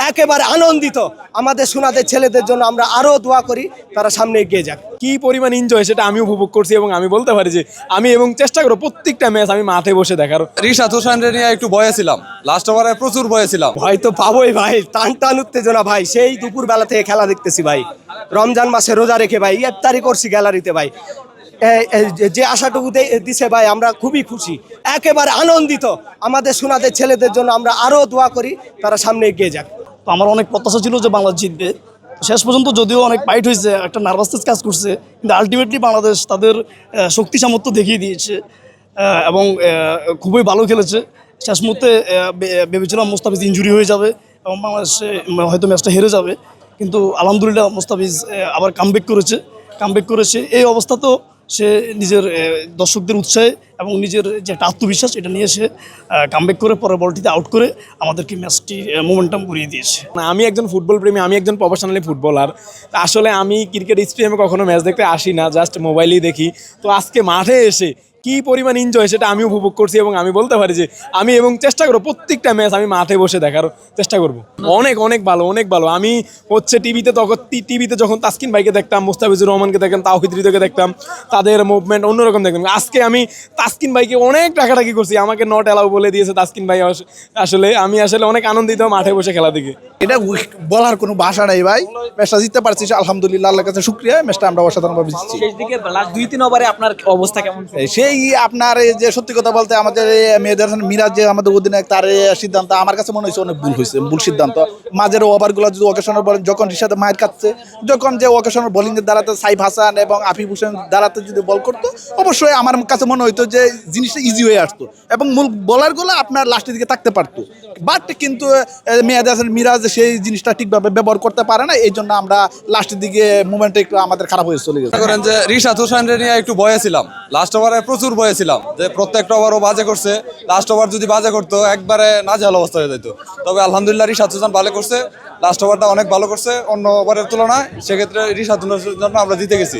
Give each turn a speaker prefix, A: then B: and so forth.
A: একেবারে আনন্দিত। আমাদের সোনাদের ছেলেদের জন্য আমরা আরো দোয়া করি তারা সামনে এগিয়ে যাক।
B: কি পরিমাণ এনজয় সেটা আমি উপভোগ করছি এবং আমি বলতে পারি যে আমি এবং চেষ্টা করব প্রত্যেকটা ম্যাচ আমি মাঠে বসে দেখার।
C: রিশাদ হোসেনরে নিয়ে একটু ভয়ে ছিলাম, লাস্ট ওভারে প্রচুর ভয়ে ছিলাম।
A: ভয় তো পাবোই ভাই, টান টান উত্তেজনা ভাই। সেই দুপুর বেলা থেকে খেলা দেখতেছি ভাই, রমজান মাসে রোজা রেখে ভাই ইফতারি করছি গ্যালারিতে ভাই। যে আশাটুকু দিছে ভাই আমরা খুবই খুশি, একেবারে আনন্দিত। আমাদের সোনাদের ছেলেদের জন্য আমরা আরো দোয়া করি তারা সামনে এগিয়ে যাক।
D: তো আমার অনেক প্রত্যাশা ছিল যে বাংলাদেশ জিতবে। শেষ পর্যন্ত যদিও অনেক ফাইট হয়েছে, একটা নার্ভাসনেস কাজ করছে, কিন্তু আলটিমেটলি বাংলাদেশ তাদের শক্তি সামর্থ্য দেখিয়ে দিয়েছে এবং খুবই ভালো খেলেছে। শেষ মুহূর্তে ভেবেছিলাম মুস্তাফিজ ইনজুরি হয়ে যাবে এবং বাংলাদেশ হয়তো ম্যাচটা হেরে যাবে, কিন্তু আলহামদুলিল্লাহ মুস্তাফিজ আবার কামব্যাক করেছে। এই অবস্থা তো সে নিজের দর্শকদের উৎসাহে এবং নিজের যে একটা আত্মবিশ্বাস এটা নিয়ে সে কামব্যাক করে পরের বলটিতে আউট করে আমাদেরকে ম্যাচটি মোমেন্টাম ঘুরিয়ে দিয়েছে।
B: আমি একজন ফুটবল প্রেমী, আমি একজন প্রফেশনালি ফুটবলার। আসলে আমি ক্রিকেট স্টেডিয়ামে কখনো ম্যাচ দেখতে আসি না, জাস্ট মোবাইলেই দেখি। তো আজকে মাঠে এসে কি পরিমাণ এনজয় সেটা আমি উপভোগ করছি এবং আমি বলতে পারি যে আমি এবং চেষ্টা করব প্রত্যেকটা ম্যাচ আমি মাঠে বসে দেখার চেষ্টা করব। অনেক অনেক ভালো, অনেক ভালো। আমি হচ্ছে টিভিতে যখন তাসকিন ভাইকে দেখতাম, মুস্তাফিজুর রহমানকে দেখতাম, তাওহিদ হৃদয়কে দেখতাম, তাদের মুভমেন্ট অন্যরকম দেখতাম। আজকে আমি তাসকিন ভাইকে অনেক টাকাটাকি করছি, আমাকে নট অ্যালাউ বলে দিয়েছে তাসকিন ভাই। আসলে আমি অনেক আনন্দিত মাঠে বসে খেলা দেখে।
E: এটা বলার কোনো ভাষা নাই ভাই। ম্যাচটা জিততে পারছি আলহামদুলিল্লাহ, আল্লাহর কাছে শুকরিয়া। ম্যাচটা আমরা অসাধারণভাবে জিতছি।
F: শেষ দিকে লাস্ট 2-3 ওভারে আপনার অবস্থা কেমন ছিল?
E: সেই আপনার এই যে সত্যি কথা বলতে আমাদের মেয়েদের মিরাজ যে আমাদের অধিনায়ক, তার সিদ্ধান্ত আমার কাছে মনে হয়েছে অনেক ভুল সিদ্ধান্ত। মাঝের ওভারগুলো যদি ওকেশনের বলেন, যখন রিশাদে মায়ের কাটছে, যখন যে ওকেশনের বোলিংয়ের দ্বারাতে সাইফ হাসান এবং আফিফ হোসেন দ্বারাতে যদি বল করতো, অবশ্যই আমার কাছে মনে হইতো যে জিনিসটা ইজি হয়ে আসতো এবং মূল বোলারগুলো আপনার লাস্টের দিকে থাকতে পারতো। বাট কিন্তু মেয়েদের মিরাজ সেই জিনিসটা ঠিকভাবে ব্যবহার করতে পারে না, এই জন্য আমরা লাস্টের দিকে মুভমেন্টটা একটু আমাদের খারাপ হয়ে চলে গেছে।
C: করেন যে রিশাদ হোসেনরে নিয়ে একটু ভয়ে ছিলাম, লাস্ট ওভারে প্রচুর ভয়ে ছিলাম যে প্রত্যেকটা ওভারও বাজে করছে। লাস্ট ওভার যদি বাজে করতো একবারে নাজেহাল অবস্থা হয়ে যেত। তবে আলহামদুলিল্লাহ রিশাদ হোসেন ভালো করছে, লাস্ট ওভারটা অনেক ভালো করছে অন্য ওভারের তুলনায়। সেক্ষেত্রে রিশাদ হোসেনের জন্য আমরা জিতে গেছি।